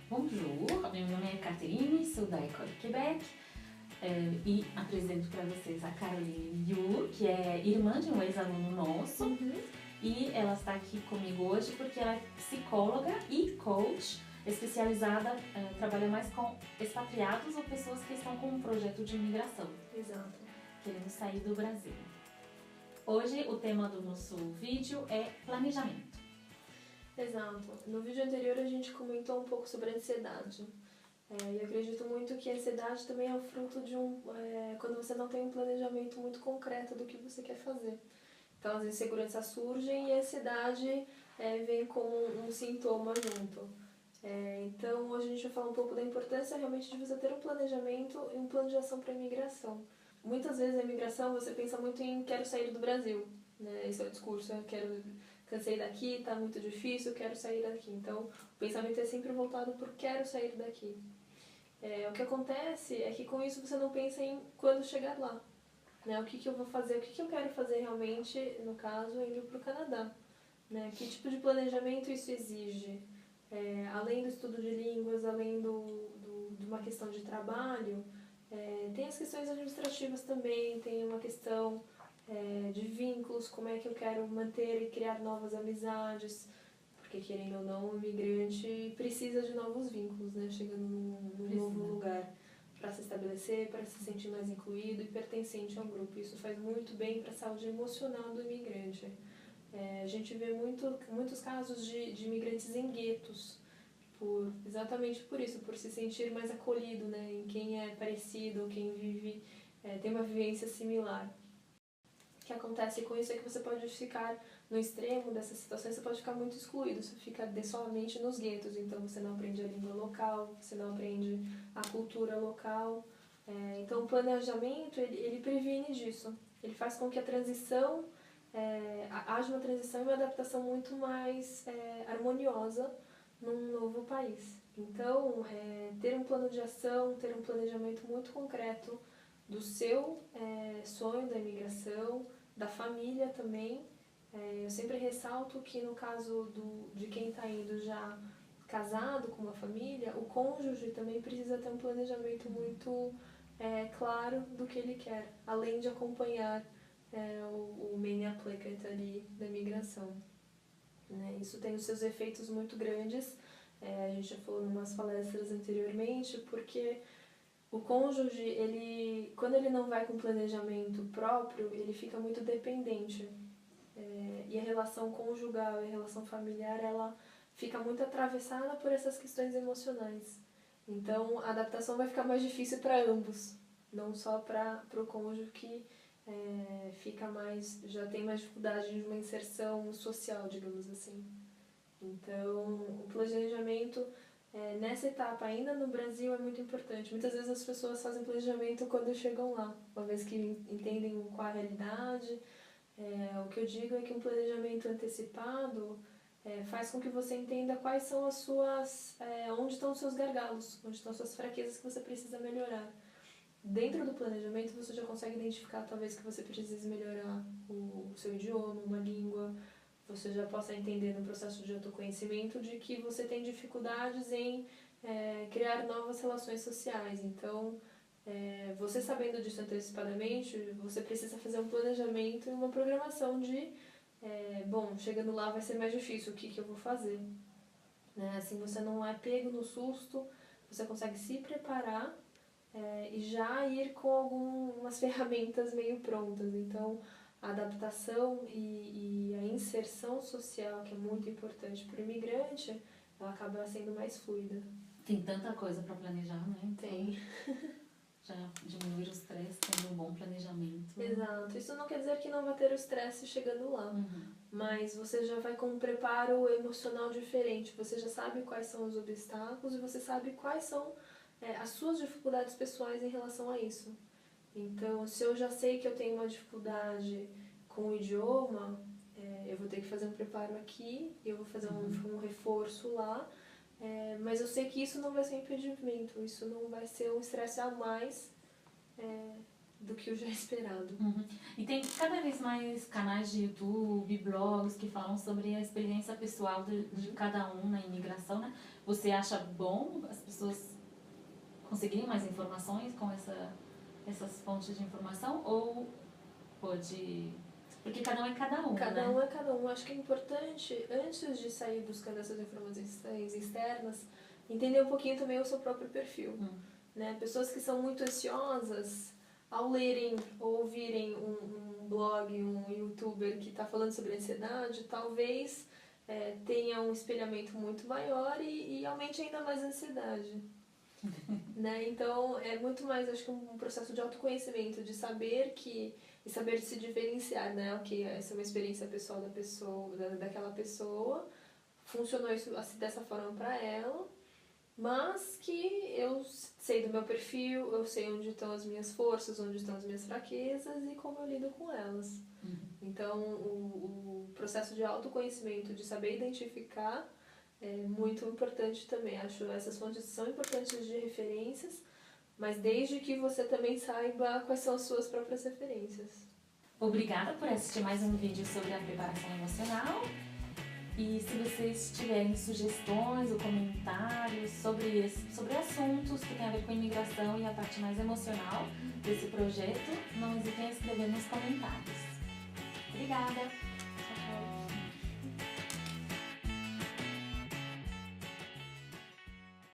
Bonjour, meu nome é Catherine, sou da École Québec e apresento para vocês a Caroline Yu, que é irmã de um ex-aluno nosso. E ela está aqui comigo hoje porque ela é psicóloga e coach especializada, trabalha mais com expatriados ou pessoas que estão com um projeto de imigração. Exato. Querendo sair do Brasil. Hoje o tema do nosso vídeo é planejamento. Exato. No vídeo anterior a gente comentou um pouco sobre a ansiedade. E acredito muito que a ansiedade também é o fruto de quando você não tem um planejamento muito concreto do que você quer fazer. Então as inseguranças surgem e a ansiedade vem como um sintoma junto. Então hoje a gente vai falar um pouco da importância realmente de você ter um planejamento e um plano de ação para a imigração. Muitas vezes a imigração você pensa muito em quero sair do Brasil, né? Esse é o discurso, cansei daqui, tá muito difícil, quero sair daqui. Então o pensamento é sempre voltado por quero sair daqui. O que acontece é que com isso você não pensa em quando chegar lá, né? O que eu vou fazer, o que eu quero fazer realmente, no caso, indo para o Canadá, né? Que tipo de planejamento isso exige? Além do estudo de línguas, além de uma questão de trabalho, tem as questões administrativas também, tem uma questão de vínculos, como é que eu quero manter e criar novas amizades, porque querendo ou não, o imigrante precisa de novos vínculos, né? Chegando num novo lugar para se estabelecer, para se sentir mais incluído e pertencente ao grupo. Isso faz muito bem para a saúde emocional do imigrante. A gente vê muitos casos de imigrantes em guetos, exatamente por isso, por se sentir mais acolhido, né, em quem é parecido, quem vive, tem uma vivência similar. O que acontece com isso é que você pode ficar no extremo dessas situações, você pode ficar muito excluído, você fica somente nos guetos, então você não aprende a língua local, você não aprende a cultura local. Então o planejamento, ele previne disso, ele faz com que a transição, haja uma transição e uma adaptação muito mais harmoniosa num novo país. Então, ter um plano de ação, ter um planejamento muito concreto do seu sonho da imigração, da família também. Eu sempre ressalto que no caso de quem está indo já casado com uma família, o cônjuge também precisa ter um planejamento muito claro do que ele quer, além de acompanhar o main applicant ali da imigração. Né? Isso tem os seus efeitos muito grandes, a gente já falou em umas palestras anteriormente, porque o cônjuge, quando ele não vai com planejamento próprio, ele fica muito dependente. E a relação conjugal e a relação familiar, ela fica muito atravessada por essas questões emocionais. Então, a adaptação vai ficar mais difícil para ambos, não só para o cônjuge que já tem mais dificuldade de uma inserção social, digamos assim. Então, o planejamento nessa etapa, ainda no Brasil, é muito importante. Muitas vezes as pessoas fazem planejamento quando chegam lá, uma vez que entendem qual a realidade. O que eu digo é que um planejamento antecipado faz com que você entenda quais são onde estão os seus gargalos, onde estão as suas fraquezas que você precisa melhorar. Dentro do planejamento você já consegue identificar talvez que você precise melhorar o seu idioma, uma língua, você já possa entender no processo de autoconhecimento de que você tem dificuldades em criar novas relações sociais. Então, você sabendo disso antecipadamente, você precisa fazer um planejamento e uma programação chegando lá vai ser mais difícil, o que eu vou fazer? Né? Assim você não é pego no susto, você consegue se preparar e já ir com algumas ferramentas meio prontas. Então, a adaptação e a inserção social, que é muito importante para o imigrante, ela acaba sendo mais fluida. Tem tanta coisa para planejar, né? Então, tem. Já diminuir o estresse, tendo um bom planejamento. Exato. Isso não quer dizer que não vai ter o estresse chegando lá. Mas você já vai com um preparo emocional diferente. Você já sabe quais são os obstáculos e você sabe quais são as suas dificuldades pessoais em relação a isso. Então, se eu já sei que eu tenho uma dificuldade com o idioma, eu vou ter que fazer um preparo aqui, eu vou fazer um reforço lá, mas eu sei que isso não vai ser um impedimento, isso não vai ser um estresse a mais do que o já esperado. Uhum. E tem cada vez mais canais de YouTube, blogs que falam sobre a experiência pessoal de cada um na imigração, né? Você acha bom as pessoas conseguirem mais informações com essas fontes de informação? Ou pode... Porque cada um é cada um, Cada né? um é cada um. Acho que é importante, antes de sair buscando essas informações externas, entender um pouquinho também o seu próprio perfil. Né? Pessoas que são muito ansiosas, ao lerem ou ouvirem um blog, um youtuber que está falando sobre ansiedade, talvez tenha um espelhamento muito maior e aumente ainda mais a ansiedade. Né? Então, é muito mais, acho que um processo de autoconhecimento, de saber e saber se diferenciar, né? Ok, essa é uma experiência pessoal daquela pessoa, funcionou isso assim, dessa forma para ela, mas que eu sei do meu perfil, eu sei onde estão as minhas forças, onde estão as minhas fraquezas e como eu lido com elas. Então, o processo de autoconhecimento, de saber identificar, é muito importante também. Acho essas fontes são importantes de referências, mas desde que você também saiba quais são as suas próprias referências. Obrigada por assistir mais um vídeo sobre a preparação emocional. E se vocês tiverem sugestões ou comentários sobre assuntos que têm a ver com imigração e a parte mais emocional desse projeto, não hesitem a escrever nos comentários. Obrigada! Tchau, tchau.